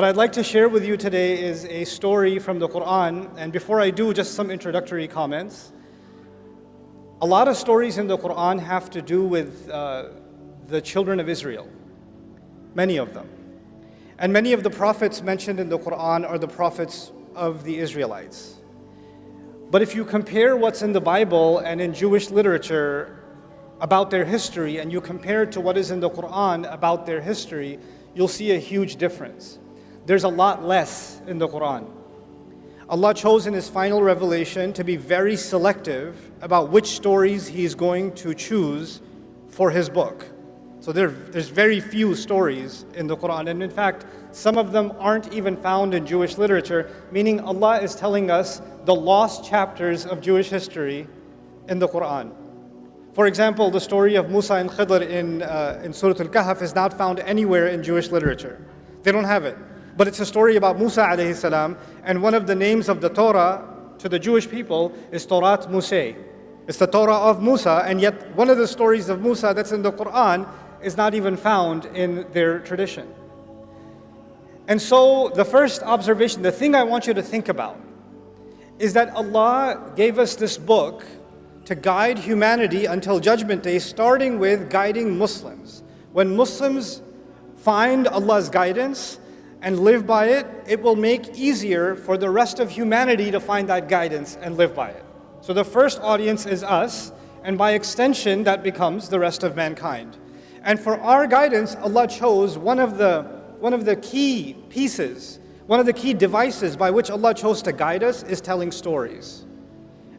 What I'd like to share with you today is a story from the Qur'an, and before I do, just some introductory comments. A lot of stories in the Qur'an have to do with the children of Israel, many of them. And many of the prophets mentioned in the Qur'an are the prophets of the Israelites. But if you compare what's in the Bible and in Jewish literature about their history, and you compare it to what is in the Qur'an about their history, you'll see a huge difference. There's a lot less in the Qur'an. Allah chose in His final revelation to be very selective about which stories He's going to choose for His book. So there's very few stories in the Qur'an, and in fact, some of them aren't even found in Jewish literature, meaning Allah is telling us the lost chapters of Jewish history in the Qur'an. For example, the story of Musa and Khidr in Surah Al-Kahf is not found anywhere in Jewish literature. They don't have it. But it's a story about Musa alayhi salam, and one of the names of the Torah to the Jewish people is Torat Musa. It's the Torah of Musa, and yet one of the stories of Musa that's in the Qur'an is not even found in their tradition. And so the first observation, the thing I want you to think about, is that Allah gave us this book to guide humanity until Judgment Day, starting with guiding Muslims. When Muslims find Allah's guidance and live by it, it will make easier for the rest of humanity to find that guidance and live by it. So the first audience is us, and by extension, that becomes the rest of mankind. And for our guidance, Allah chose one of the key pieces, one of the key devices by which Allah chose to guide us is telling stories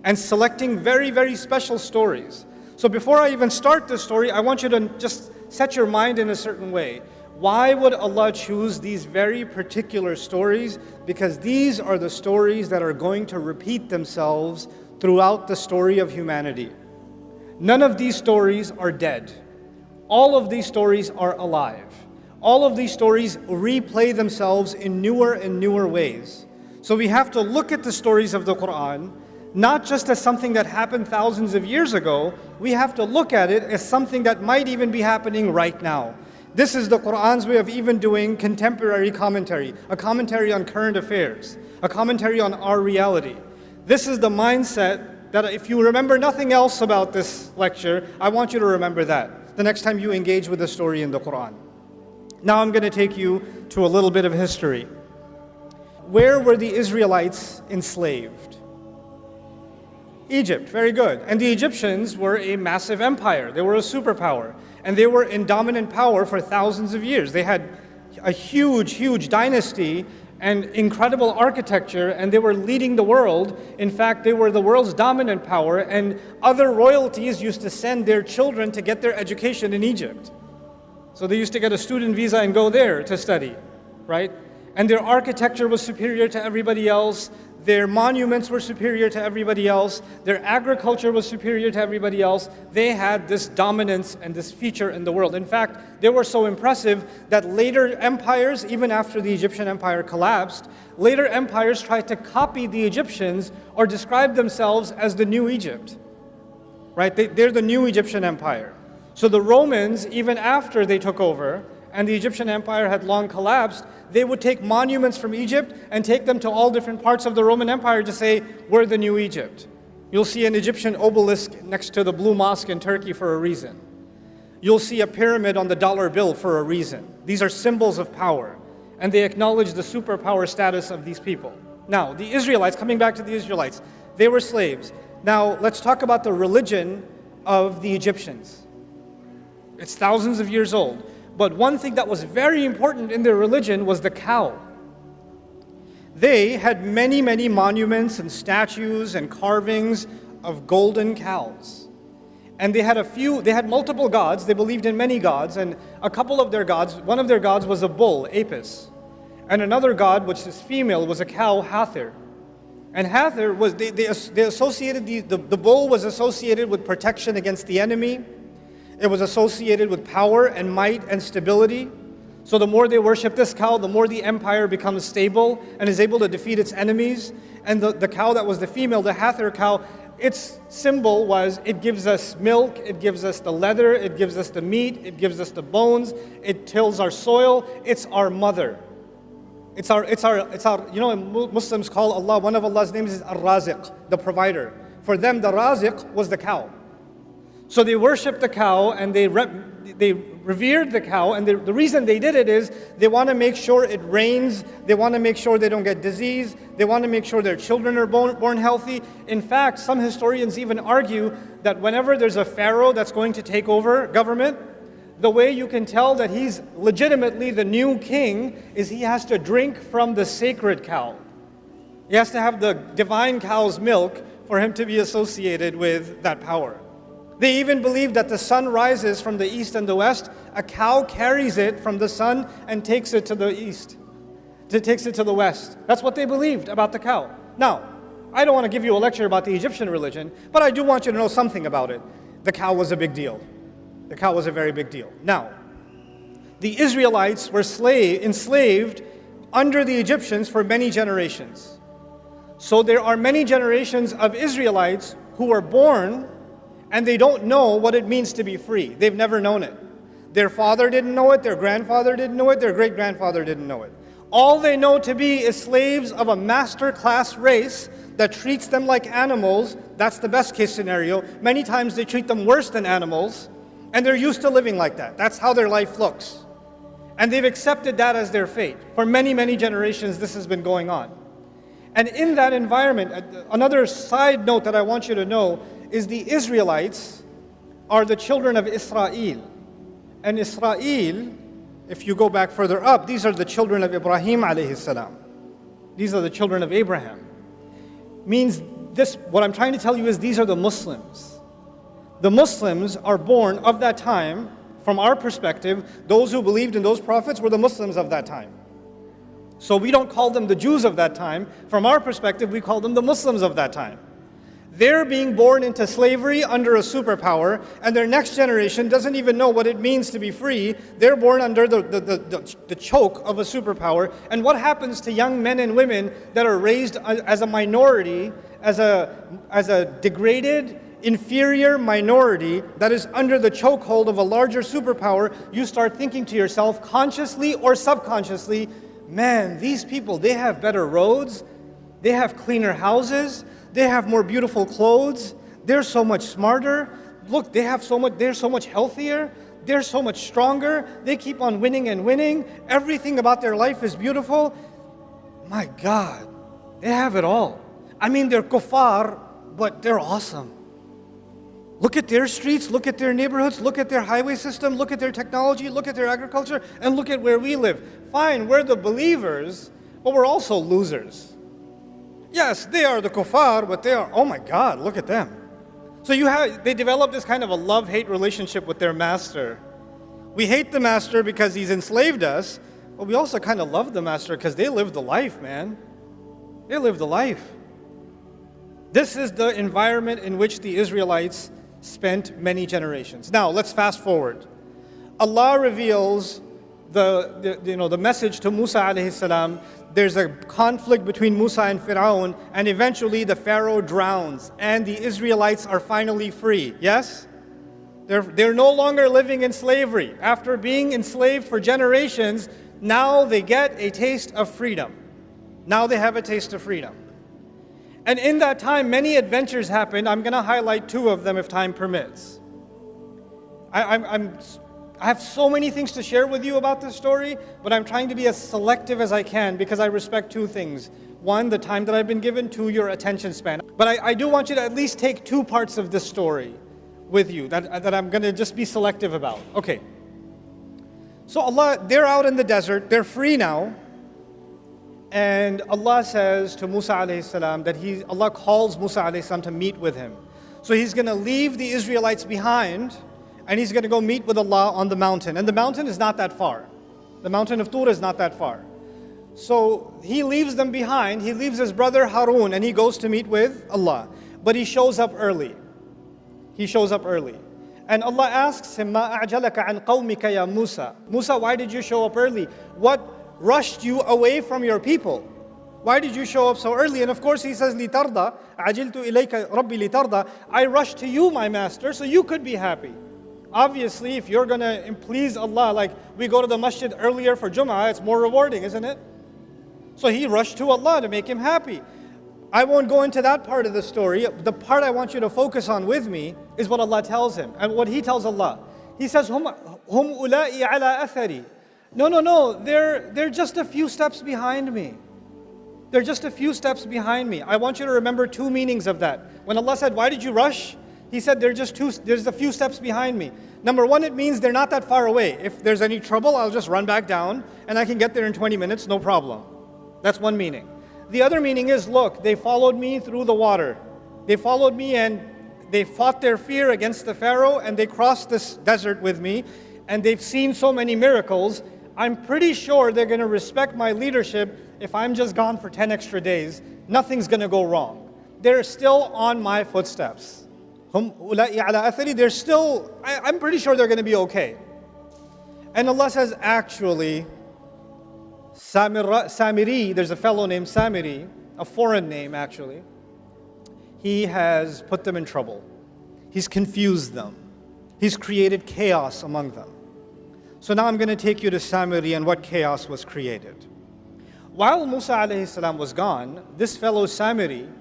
and selecting very, very special stories. So before I even start this story, I want you to just set your mind in a certain way. Why would Allah choose these very particular stories? Because these are the stories that are going to repeat themselves throughout the story of humanity. None of these stories are dead. All of these stories are alive. All of these stories replay themselves in newer and newer ways. So we have to look at the stories of the Qur'an not just as something that happened thousands of years ago, we have to look at it as something that might even be happening right now. This is the Qur'an's way of even doing contemporary commentary, a commentary on current affairs, a commentary on our reality. This is the mindset that if you remember nothing else about this lecture, I want you to remember that the next time you engage with a story in the Qur'an. Now I'm going to take you to a little bit of history. Where were the Israelites enslaved? Egypt, very good. And the Egyptians were a massive empire. They were a superpower. And they were in dominant power for thousands of years. They had a huge, huge dynasty and incredible architecture, and they were leading the world. In fact, they were the world's dominant power, and other royalties used to send their children to get their education in Egypt. So they used to get a student visa and go there to study, right? And their architecture was superior to everybody else. Their monuments were superior to everybody else. Their agriculture was superior to everybody else. They had this dominance and this feature in the world. In fact, they were so impressive that later empires, even after the Egyptian empire collapsed, later empires tried to copy the Egyptians or describe themselves as the new Egypt, right? They're the new Egyptian empire. So the Romans, even after they took over, and the Egyptian empire had long collapsed, they would take monuments from Egypt and take them to all different parts of the Roman Empire to say, we're the new Egypt. You'll see an Egyptian obelisk next to the Blue Mosque in Turkey for a reason. You'll see a pyramid on the dollar bill for a reason. These are symbols of power, and they acknowledge the superpower status of these people. Now, the Israelites, coming back to the Israelites, they were slaves. Now, let's talk about the religion of the Egyptians. It's thousands of years old. But one thing that was very important in their religion was the cow. They had many, many monuments and statues and carvings of golden cows. And they had multiple gods. They believed in many gods, and a couple of their gods, one of their gods was a bull, Apis. And another god, which is female, was a cow, Hathor. And Hathor was, they associated, the bull was associated with protection against the enemy. It was associated with power and might and stability. So the more they worship this cow, the more the empire becomes stable and is able to defeat its enemies. And the cow that was the female, the Hathor cow, its symbol was it gives us milk, it gives us the leather, it gives us the meat, it gives us the bones, it tills our soil, it's our mother. Muslims call Allah, one of Allah's names is Ar-Raziq, the provider. For them, the Raziq was the cow. So they worshipped the cow and they revered the cow, and the reason they did it is they want to make sure it rains, they want to make sure they don't get disease, they want to make sure their children are born healthy. In fact, some historians even argue that whenever there's a pharaoh that's going to take over government, the way you can tell that he's legitimately the new king is he has to drink from the sacred cow. He has to have the divine cow's milk for him to be associated with that power. They even believe that the sun rises from the east and the west. A cow carries it from the sun and takes it to the east. It takes it to the west. That's what they believed about the cow. Now, I don't want to give you a lecture about the Egyptian religion, but I do want you to know something about it. The cow was a big deal. The cow was a very big deal. Now, the Israelites were enslaved under the Egyptians for many generations. So there are many generations of Israelites who were born and they don't know what it means to be free. They've never known it. Their father didn't know it, their grandfather didn't know it, their great-grandfather didn't know it. All they know to be is slaves of a master class race that treats them like animals. That's the best case scenario. Many times they treat them worse than animals, and they're used to living like that. That's how their life looks. And they've accepted that as their fate. For many, many generations, this has been going on. And in that environment, another side note that I want you to know is the Israelites are the children of Israel. And Israel, if you go back further up, these are the children of Ibrahim alayhi salam. These are the children of Abraham. Means this, what I'm trying to tell you is these are the Muslims. The Muslims are born of that time. From our perspective, those who believed in those prophets were the Muslims of that time. So we don't call them the Jews of that time. From our perspective, we call them the Muslims of that time. They're being born into slavery under a superpower, and their next generation doesn't even know what it means to be free. They're born under the choke of a superpower. And what happens to young men and women that are raised as a minority, as a degraded, inferior minority that is under the chokehold of a larger superpower? You start thinking to yourself, consciously or subconsciously, man, these people, they have better roads, they have cleaner houses, they have more beautiful clothes, they're so much smarter, look, they're so much healthier, they're so much stronger, they keep on winning and winning, everything about their life is beautiful. My God, they have it all. I mean, they're kuffar, but they're awesome. Look at their streets, look at their neighborhoods, look at their highway system, look at their technology, look at their agriculture, and look at where we live. Fine, we're the believers, but we're also losers. Yes, they are the kuffar, but they are, oh my God, look at them. So they develop this kind of a love-hate relationship with their master. We hate the master because he's enslaved us, but we also kind of love the master because they live the life, man. They live the life. This is the environment in which the Israelites spent many generations. Now, let's fast forward. Allah reveals the message to Musa alayhi salam. There's a conflict between Musa and Pharaoh, and eventually the Pharaoh drowns, and the Israelites are finally free. Yes? They're no longer living in slavery. After being enslaved for generations, now they get a taste of freedom. Now they have a taste of freedom. And in that time, many adventures happened. I'm going to highlight two of them if time permits. I have so many things to share with you about this story, but I'm trying to be as selective as I can because I respect two things. One, the time that I've been given. Two, your attention span. But I do want you to at least take two parts of this story with you that I'm going to just be selective about. Okay. So they're out in the desert. They're free now. And Allah says to Musa alayhi salam that Allah calls Musa alayhi salam to meet with him. So he's going to leave the Israelites behind and he's going to go meet with Allah on the mountain. And the mountain is not that far. The mountain of Tur is not that far. So he leaves them behind. He leaves his brother Harun and he goes to meet with Allah. But he shows up early. He shows up early. And Allah asks him, مَا أَعْجَلَكَ عَنْ قَوْمِكَ يَا Musa. Musa, why did you show up early? What rushed you away from your people? Why did you show up so early? And of course he says, لِتَرْضَى عَجِلْتُ إِلَيْكَ رَبِّي لِتَرْضَى. I rushed to you, my master, so you could be happy. Obviously, if you're going to please Allah, like we go to the masjid earlier for Jum'ah, it's more rewarding, isn't it? So he rushed to Allah to make him happy. I won't go into that part of the story. The part I want you to focus on with me is what Allah tells him. And what he tells Allah. He says, Hum ula'i ala athari. No, they're just a few steps behind me. They're just a few steps behind me. I want you to remember two meanings of that. When Allah said, why did you rush? He said, there's a few steps behind me. Number one, it means they're not that far away. If there's any trouble, I'll just run back down and I can get there in 20 minutes, no problem. That's one meaning. The other meaning is, look, they followed me through the water. They followed me and they fought their fear against the Pharaoh and they crossed this desert with me and they've seen so many miracles. I'm pretty sure they're going to respect my leadership if I'm just gone for 10 extra days. Nothing's going to go wrong. They're still on my footsteps. They're still, I'm pretty sure they're going to be okay. And Allah says, actually, Samiri, there's a fellow named Samiri, a foreign name actually. He has put them in trouble. He's confused them. He's created chaos among them. So now I'm going to take you to Samiri and what chaos was created. While Musa alayhi salam was gone, this fellow Samiri,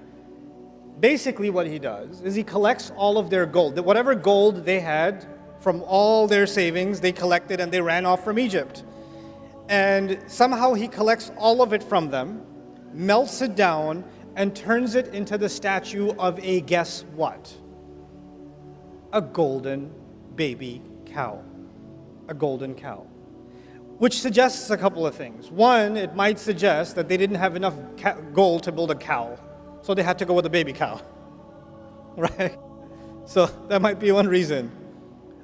basically what he does is he collects all of their gold. Whatever gold they had from all their savings, they collected and they ran off from Egypt. And somehow he collects all of it from them, melts it down, and turns it into the statue of a guess what? A golden baby cow. A golden cow. Which suggests a couple of things. One, it might suggest that they didn't have enough gold to build a cow, so they had to go with a baby cow. Right? So that might be one reason.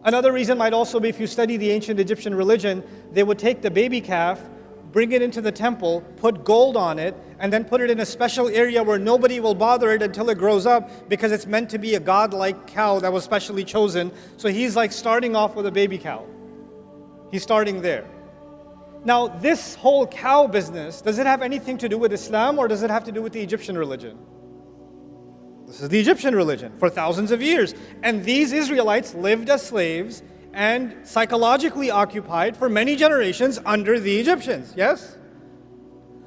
Another reason might also be if you study the ancient Egyptian religion, they would take the baby calf, bring it into the temple, put gold on it, and then put it in a special area where nobody will bother it until it grows up because it's meant to be a godlike cow that was specially chosen. So he's like starting off with a baby cow. He's starting there. Now, this whole cow business, does it have anything to do with Islam or does it have to do with the Egyptian religion? This is the Egyptian religion for thousands of years. And these Israelites lived as slaves and psychologically occupied for many generations under the Egyptians, yes?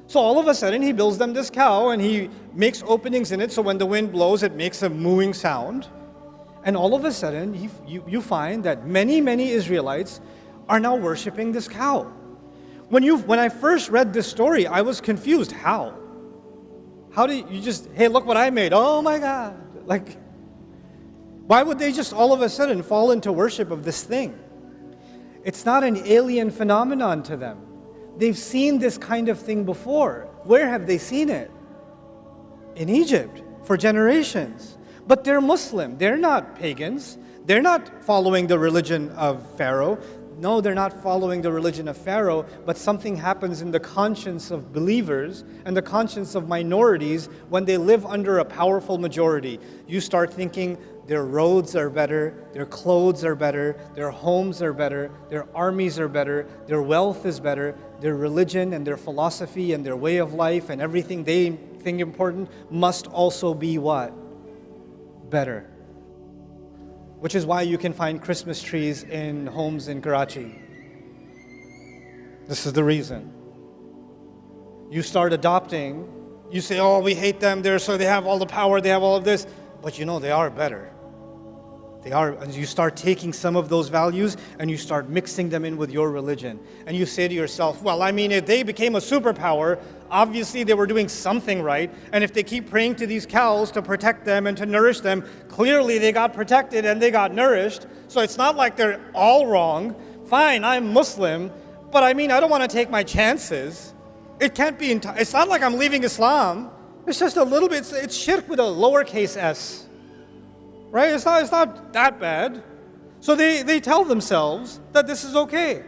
So all of a sudden he builds them this cow and he makes openings in it so when the wind blows it makes a mooing sound. And all of a sudden you find that many Israelites are now worshiping this cow. When I first read this story, I was confused. How? How do you just, hey, look what I made. Oh my God. Like, why would they just all of a sudden fall into worship of this thing? It's not an alien phenomenon to them. They've seen this kind of thing before. Where have they seen it? In Egypt for generations. But they're Muslim. They're not pagans. They're not following the religion of Pharaoh. No, they're not following the religion of Pharaoh, but something happens in the conscience of believers and the conscience of minorities when they live under a powerful majority. You start thinking their roads are better, their clothes are better, their homes are better, their armies are better, their wealth is better, their religion and their philosophy and their way of life and everything they think important must also be what? Better. Which is why you can find Christmas trees in homes in Karachi. This is the reason. You start adopting, you say, oh, we hate them, they have all the power, they have all of this. But you know, they are better. They are, and you start taking some of those values and you start mixing them in with your religion. And you say to yourself, well, I mean, if they became a superpower, obviously they were doing something right. And if they keep praying to these cows to protect them and to nourish them, clearly they got protected and they got nourished. So it's not like they're all wrong. Fine, I'm Muslim, but I mean, I don't want to take my chances. It can't be, it's not like I'm leaving Islam. It's just a little bit, it's shirk with a lowercase s. Right? It's not that bad. So they tell themselves that this is okay.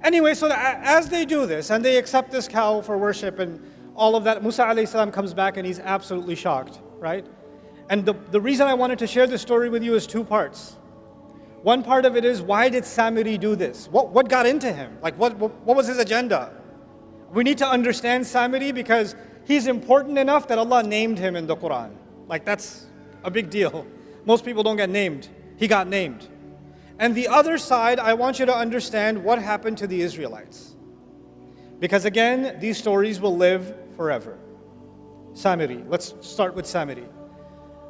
Anyway, so as they do this and they accept this cow for worship and all of that, Musa alayhi salam comes back and he's absolutely shocked, right? And the reason I wanted to share this story with you is two parts. One part of it is, why did Samiri do this? What got into him? Like what was his agenda? We need to understand Samiri because he's important enough that Allah named him in the Qur'an. Like that's a big deal. Most people don't get named. He got named. And the other side, I want you to understand what happened to the Israelites. Because again, these stories will live forever. Samiri. Let's start with Samiri.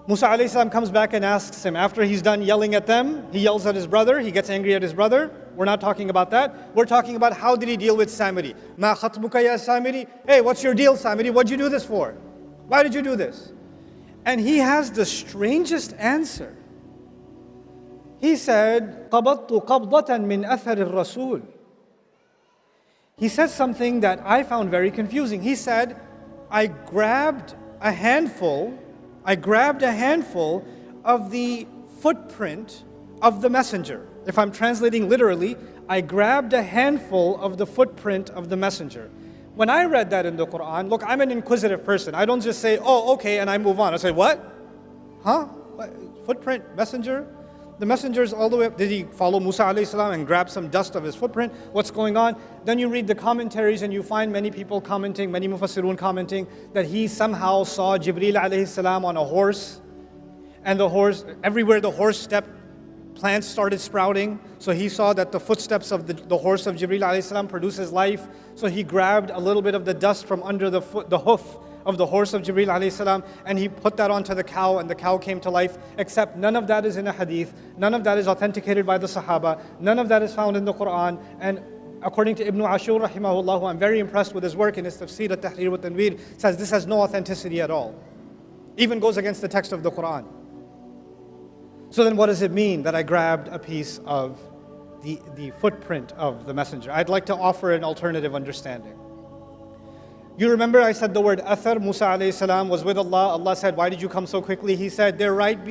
Musa alayhi salam comes back and asks him, after he's done yelling at them, he yells at his brother, he gets angry at his brother. We're not talking about that. We're talking about how did he deal with Samiri. Ma khatbuka ya Samiri? Hey, what's your deal, Samiri? What'd you do this for? Why did you do this? And he has the strangest answer. He said, قَبَضْتُ قَبْضَةً مِّنْ أَثَرِ الرَّسُولِ. He said something that I found very confusing. He said, I grabbed a handful of the footprint of the messenger. If I'm translating literally, I grabbed a handful of the footprint of the messenger. When I read that in the Qur'an, look, I'm an inquisitive person. I don't just say, oh, okay, and I move on. I say, what? Huh? What? Footprint, messenger? The messenger's all the way up. Did he follow Musa alayhi salam and grab some dust of his footprint? What's going on? Then you read the commentaries and you find many people commenting, many mufassirun commenting, that he somehow saw Jibreel alayhi salam on a horse. And the horse, everywhere the horse stepped, plants started sprouting. So he saw that the footsteps of the horse of Jibreel alayhi salam produces life. So he grabbed a little bit of the dust from under the hoof of the horse of Jibreel alayhi salam, and he put that onto the cow, and the cow came to life. Except none of that is in a hadith, none of that is authenticated by the Sahaba, none of that is found in the Qur'an. And according to Ibn Ashur rahimahullah, I'm very impressed with his work in his tafsir at-Tahrir wa Tanweer, says this has no authenticity at all. Even goes against the text of the Qur'an. So then what does it mean that I grabbed a piece of the footprint of the messenger? I'd like to offer an alternative understanding. You remember I said the word athar. Musa alayhi salam was with Allah. Allah said, why did you come so quickly? He said, they're right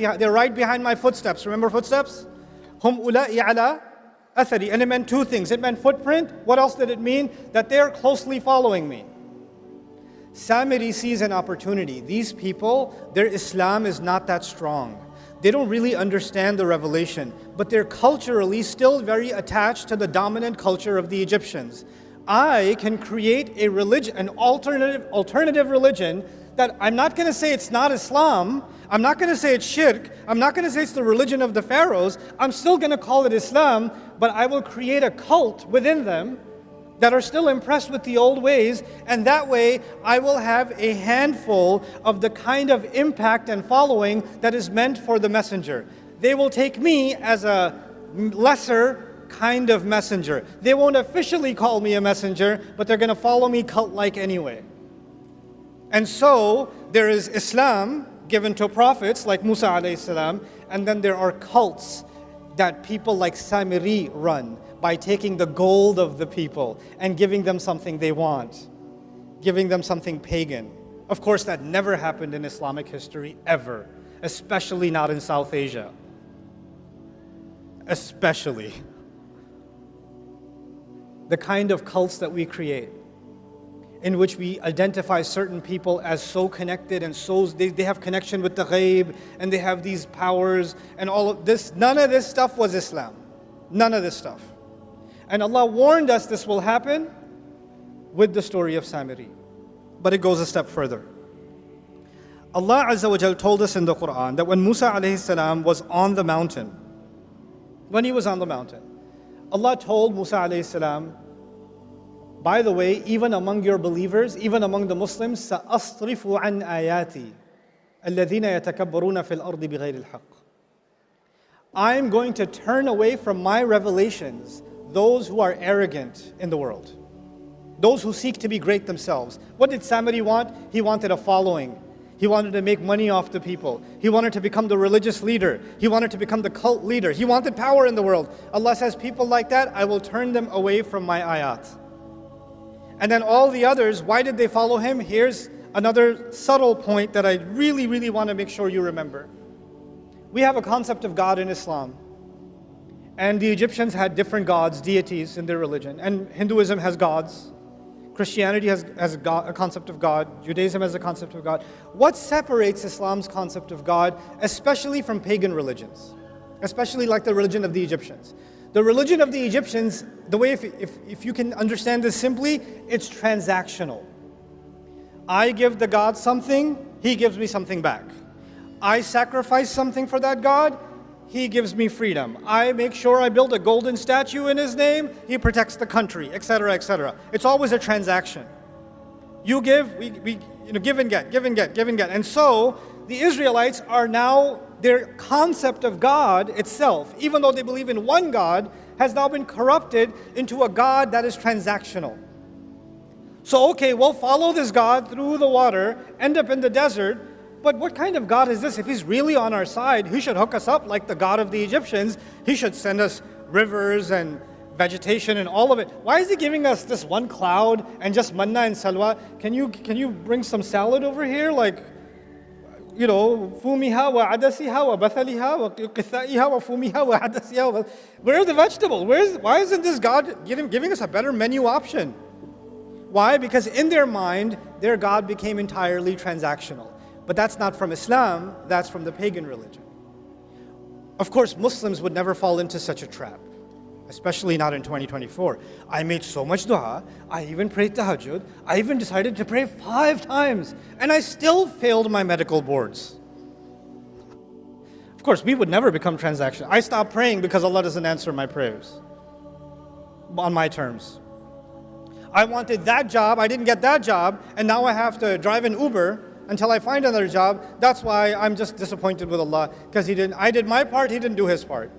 behind my footsteps. Remember footsteps? Hum ula'i ala athari. And it meant two things. It meant footprint. What else did it mean? That they're closely following me. Samiri sees an opportunity. These people, their Islam is not that strong. They don't really understand the revelation, but they're culturally still very attached to the dominant culture of the Egyptians. I can create a religion, an alternative religion that I'm not going to say it's not Islam. I'm not going to say it's shirk. I'm not going to say it's the religion of the pharaohs. I'm still going to call it Islam, but I will create a cult within them that are still impressed with the old ways, and that way I will have a handful of the kind of impact and following that is meant for the messenger. They will take me as a lesser kind of messenger. They won't officially call me a messenger, but they're going to follow me cult-like anyway. And so there is Islam given to prophets like Musa alayhi salam, and then there are cults that people like Samiri run by taking the gold of the people and giving them something they want, giving them something pagan. Of course, that never happened in Islamic history ever, especially not in South Asia. Especially. The kind of cults that we create, in which we identify certain people as so connected and so they have connection with the ghaib and they have these powers and all of this. None of this stuff was Islam. None of this stuff. And Allah warned us this will happen with the story of Samiri. But it goes a step further. Allah Azza wa Jal told us in the Qur'an that when Musa alayhi salam was on the mountain, when he was on the mountain, Allah told Musa alayhi salam, by the way, even among your believers, even among the Muslims, سَأَصْرِفُ عَنْ آيَاتِي الَّذِينَ يَتَكَبَّرُونَ فِي الْأَرْضِ بِغَيْرِ الْحَقِّ. I'm going to turn away from my revelations those who are arrogant in the world, those who seek to be great themselves. What did Samiri want? He wanted a following. He wanted to make money off the people. He wanted to become the religious leader. He wanted to become the cult leader. He wanted power in the world. Allah says, people like that, I will turn them away from my ayat. And then all the others, why did they follow him? Here's another subtle point that I really, really want to make sure you remember. We have a concept of God in Islam. And the Egyptians had different gods, deities in their religion. And Hinduism has gods. Christianity has a concept of God. Judaism has a concept of God. What separates Islam's concept of God, especially from pagan religions? Especially like the religion of the Egyptians. The religion of the Egyptians, the way, if you can understand this simply, it's transactional. I give the God something, he gives me something back. I sacrifice something for that God, He gives me freedom. I make sure I build a golden statue in his name, he protects the country, etc., etc. It's always a transaction. You give, we give and get, give and get, give and get. And so the Israelites are now, their concept of God itself, even though they believe in one God, has now been corrupted into a God that is transactional. So okay, we'll follow this God through the water, end up in the desert, but what kind of God is this? If he's really on our side, he should hook us up like the God of the Egyptians. He should send us rivers and vegetation and all of it. Why is he giving us this one cloud and just manna and salwa? Can you bring some salad over here? Like, fumiha wa adasiha wa bathaliha wa qithaiha wa fumiha wa adasiha. Where are the vegetables? Why isn't this God giving us a better menu option? Why? Because in their mind, their God became entirely transactional. But that's not from Islam, that's from the pagan religion. Of course, Muslims would never fall into such a trap, especially not in 2024. I made so much dua, I even prayed tahajjud, I even decided to pray 5 times, and I still failed my medical boards. Of course, we would never become transactional. I stopped praying because Allah doesn't answer my prayers on my terms. I wanted that job, I didn't get that job, and now I have to drive an Uber until I find another job. That's why I'm just disappointed with Allah, because I did my part, He didn't do His part.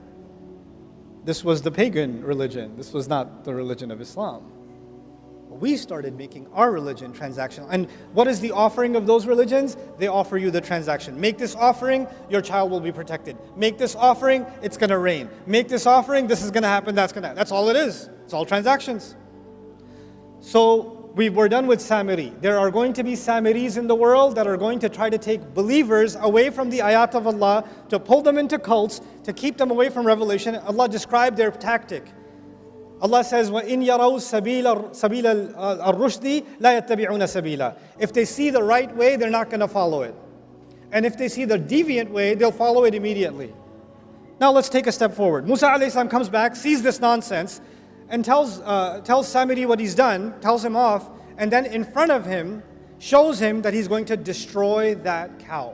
This was the pagan religion. This was not the religion of Islam. We started making our religion transactional. And what is the offering of those religions? They offer you the transaction. Make this offering, your child will be protected. Make this offering, it's going to rain. Make this offering, this is going to happen, that's all it is. It's all transactions. So we're done with Samiri. There are going to be Samiris in the world that are going to try to take believers away from the ayat of Allah, to pull them into cults, to keep them away from revelation. Allah described their tactic. Allah says, وَإِنْ يَرَوْا سَبِيلَ الرُّشْدِ لَا يَتَّبِعُونَ سَبِيلًا. If they see the right way, they're not going to follow it. And if they see the deviant way, they'll follow it immediately. Now let's take a step forward. Musa alayhi salam comes back, sees this nonsense, and tells Samiri what he's done, tells him off, and then in front of him, shows him that he's going to destroy that cow.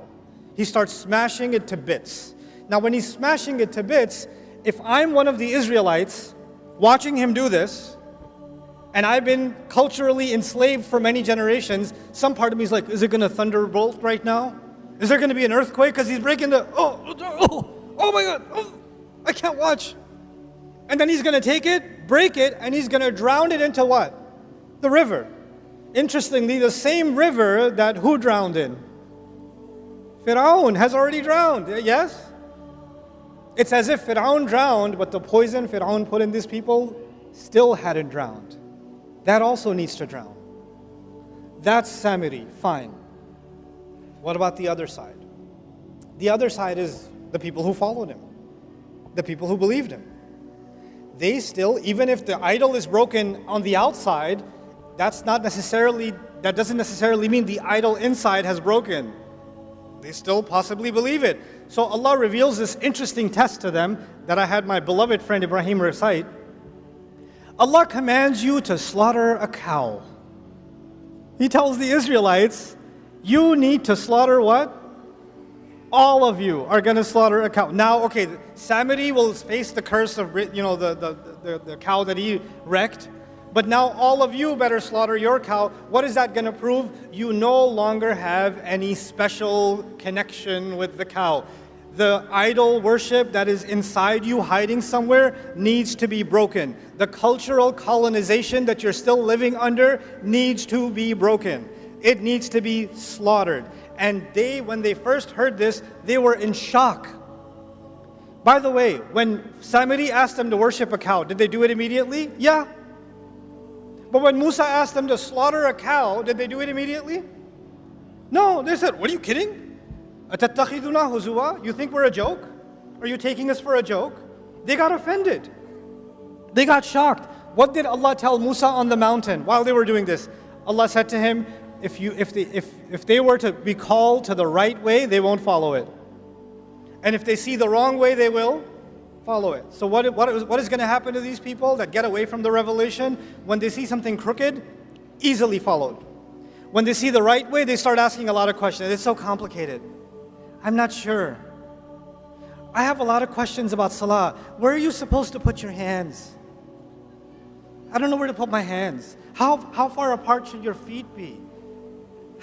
He starts smashing it to bits. Now when he's smashing it to bits, if I'm one of the Israelites watching him do this, and I've been culturally enslaved for many generations, some part of me is like, is it going to thunderbolt right now? Is there going to be an earthquake? Because he's breaking oh my God, I can't watch. And then he's going to take it, break it, and he's going to drown it into what? The river. Interestingly, the same river that who drowned in? Pharaoh has already drowned, yes? It's as if Pharaoh drowned, but the poison Pharaoh put in these people still hadn't drowned. That also needs to drown. That's Samiri, fine. What about the other side? The other side is the people who followed him, the people who believed him. They still, even if the idol is broken on the outside, that doesn't necessarily mean the idol inside has broken. They still possibly believe it. So Allah reveals this interesting test to them that I had my beloved friend Ibrahim recite. Allah commands you to slaughter a cow. He tells the Israelites, you need to slaughter what? All of you are going to slaughter a cow. Now, okay, Samiri will face the curse of the cow that he wrecked. But now all of you better slaughter your cow. What is that going to prove? You no longer have any special connection with the cow. The idol worship that is inside you, hiding somewhere, needs to be broken. The cultural colonization that you're still living under needs to be broken. It needs to be slaughtered. And when they first heard this, they were in shock. By the way, when Samiri asked them to worship a cow, did they do it immediately? Yeah. But when Musa asked them to slaughter a cow, did they do it immediately? No, they said, what are you kidding? أَتَتَّخِذُنَا هُزُوًا? You think we're a joke? Are you taking us for a joke? They got offended. They got shocked. What did Allah tell Musa on the mountain while they were doing this? Allah said to him, if they were to be called to the right way, they won't follow it. And if they see the wrong way, they will follow it. So what is going to happen to these people that get away from the revelation? When they see something crooked, easily followed. When they see the right way, they start asking a lot of questions. It's so complicated. I'm not sure. I have a lot of questions about salah. Where are you supposed to put your hands? I don't know where to put my hands. How far apart should your feet be?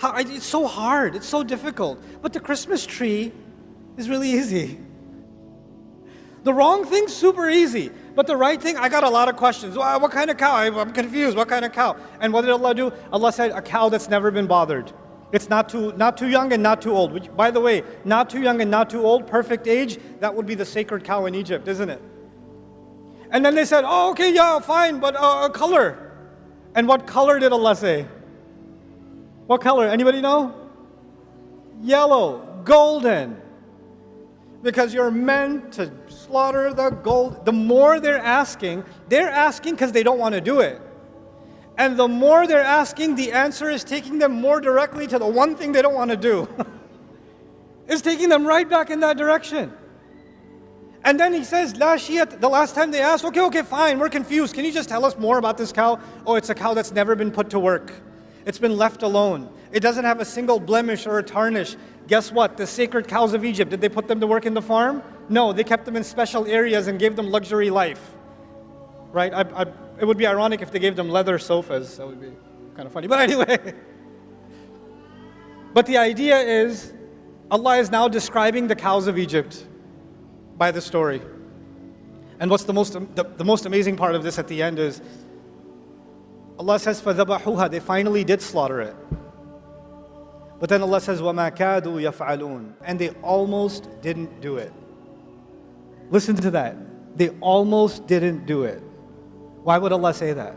It's so hard, it's so difficult. But the Christmas tree is really easy. The wrong thing's super easy, but the right thing, I got a lot of questions. What kind of cow? I'm confused, what kind of cow? And what did Allah do? Allah said, a cow that's never been bothered. It's not too young and not too old. Which, by the way, not too young and not too old, perfect age, that would be the sacred cow in Egypt, isn't it? And then they said, oh, okay, yeah, fine, but color. And what color did Allah say? What color? Anybody know? Yellow, golden. Because you're meant to slaughter the gold. The more they're asking because they don't want to do it. And the more they're asking, the answer is taking them more directly to the one thing they don't want to do. It's taking them right back in that direction. And then he says, La shiyat, the last time they asked, okay, fine, we're confused. Can you just tell us more about this cow? Oh, it's a cow that's never been put to work. It's been left alone. It doesn't have a single blemish or a tarnish. Guess what? The sacred cows of Egypt, did they put them to work in the farm? No, they kept them in special areas and gave them luxury life. Right? It would be ironic if they gave them leather sofas. That would be kind of funny. But anyway. But the idea is, Allah is now describing the cows of Egypt by the story. And what's the most amazing part of this at the end is, Allah says, فَذَبَحُوهَا, they finally did slaughter it. But then Allah says, وَمَا كَادُوا يَفْعَلُونَ, and they almost didn't do it. Listen to that. They almost didn't do it. Why would Allah say that?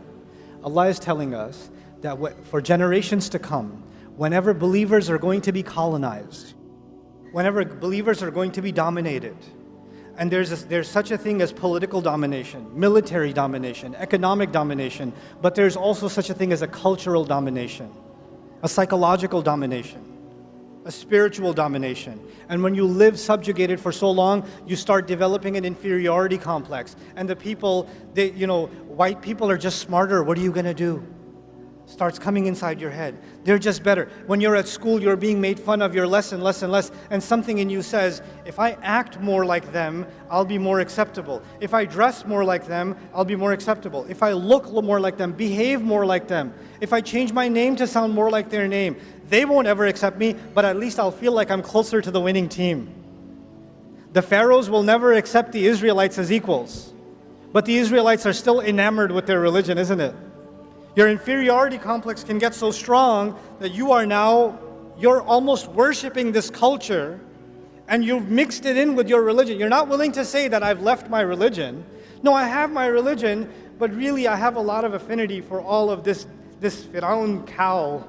Allah is telling us that for generations to come, whenever believers are going to be colonized, whenever believers are going to be dominated, and there's such a thing as political domination, military domination, economic domination, but there's also such a thing as a cultural domination, a psychological domination, a spiritual domination. And when you live subjugated for so long, you start developing an inferiority complex. And the people, white people are just smarter. What are you going to do? Starts coming inside your head. They're just better. When you're at school, you're being made fun of, you're less and less and less, and something in you says, if I act more like them, I'll be more acceptable. If I dress more like them, I'll be more acceptable. If I look more like them, behave more like them, if I change my name to sound more like their name, they won't ever accept me, but at least I'll feel like I'm closer to the winning team. The Pharaohs will never accept the Israelites as equals, but the Israelites are still enamored with their religion, isn't it? Your inferiority complex can get so strong that you're almost worshiping this culture and you've mixed it in with your religion. You're not willing to say that I've left my religion. No, I have my religion, but really I have a lot of affinity for all of this Pharaoh cow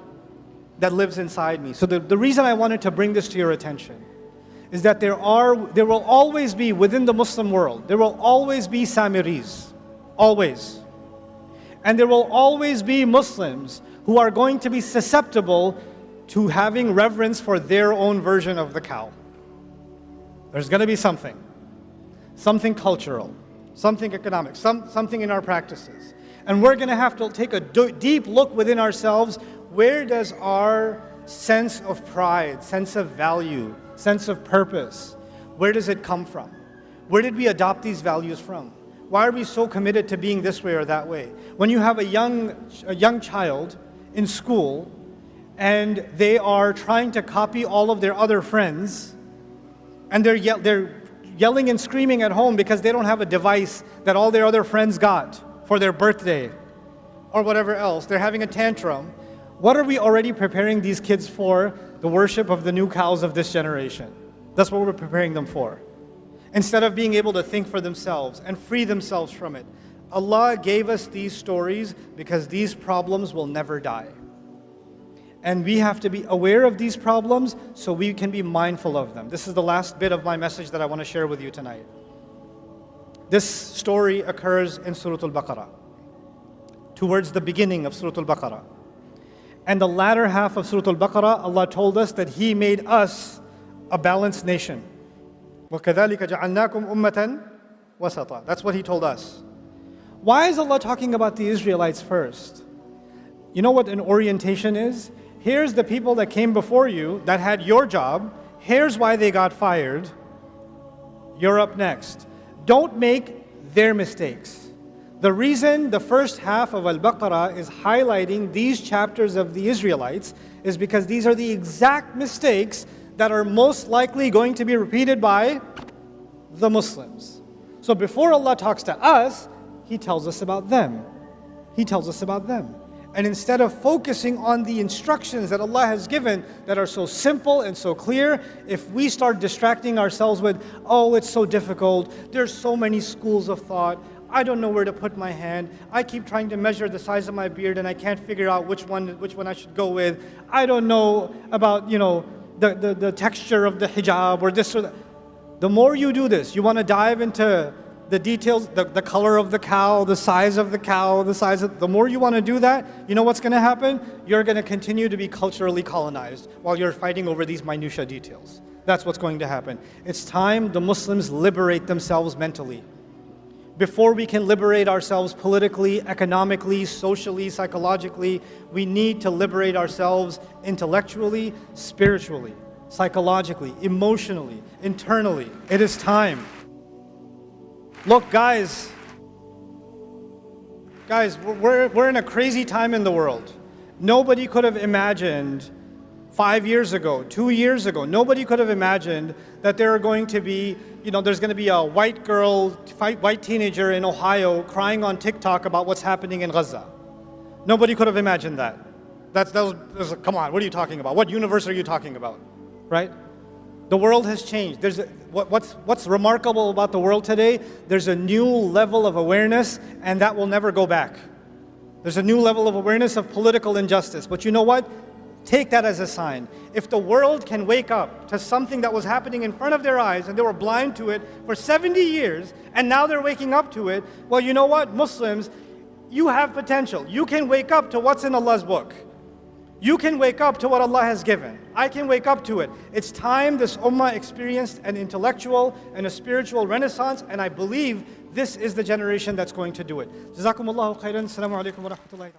that lives inside me. So the reason I wanted to bring this to your attention is that there will always be, within the Muslim world, there will always be Samiris. Always. And there will always be Muslims who are going to be susceptible to having reverence for their own version of the cow. There's going to be something cultural, something economic, something in our practices. And we're going to have to take a deep look within ourselves. Where does our sense of pride, sense of value, sense of purpose, where does it come from? Where did we adopt these values from? Why are we so committed to being this way or that way? When you have a young child in school and they are trying to copy all of their other friends, and they're yelling and screaming at home because they don't have a device that all their other friends got for their birthday or whatever else, they're having a tantrum. What are we already preparing these kids for? The worship of the new cows of this generation. That's what we're preparing them for. Instead of being able to think for themselves and free themselves from it. Allah gave us these stories because these problems will never die. And we have to be aware of these problems so we can be mindful of them. This is the last bit of my message that I want to share with you tonight. This story occurs in Surah Al-Baqarah, towards the beginning of Surah Al-Baqarah. And the latter half of Surah Al-Baqarah, Allah told us that He made us a balanced nation. وَكَذَلِكَ جَعَلْنَاكُمْ أُمَّةً وَسَطًا. That's what He told us. Why is Allah talking about the Israelites first? You know what an orientation is? Here's the people that came before you that had your job. Here's why they got fired. You're up next. Don't make their mistakes. The reason the first half of Al-Baqarah is highlighting these chapters of the Israelites is because these are the exact mistakes that are most likely going to be repeated by the Muslims. So before Allah talks to us, He tells us about them. He tells us about them. And instead of focusing on the instructions that Allah has given that are so simple and so clear, if we start distracting ourselves with, oh, it's so difficult, there's so many schools of thought, I don't know where to put my hand, I keep trying to measure the size of my beard and I can't figure out which one I should go with, I don't know about, the texture of the hijab or this or that. The more you do this, you want to dive into the details, the color of the cow, the size of the cow, the more you want to do that, you know what's going to happen? You're going to continue to be culturally colonized while you're fighting over these minutia details. That's what's going to happen. It's time the Muslims liberate themselves mentally. Before we can liberate ourselves politically, economically, socially, psychologically, we need to liberate ourselves intellectually, spiritually, psychologically, emotionally, internally. It is time. Look, guys, we're in a crazy time in the world. Nobody could have imagined 5 years ago, 2 years ago, nobody could have imagined that there are going to be, there's going to be a white teenager in Ohio crying on TikTok about what's happening in Gaza. Nobody could have imagined that. Come on, what are you talking about? What universe are you talking about? Right? The world has changed. What's remarkable about the world today? There's a new level of awareness, and that will never go back. There's a new level of awareness of political injustice. But you know what? Take that as a sign. If the world can wake up to something that was happening in front of their eyes and they were blind to it for 70 years, and now they're waking up to it, well, you know what? Muslims, you have potential. You can wake up to what's in Allah's book. You can wake up to what Allah has given. I can wake up to it. It's time this ummah experienced an intellectual and a spiritual renaissance, and I believe this is the generation that's going to do it. Jazakumullahu khairan. Assalamu alaikum wa rahmatullahi.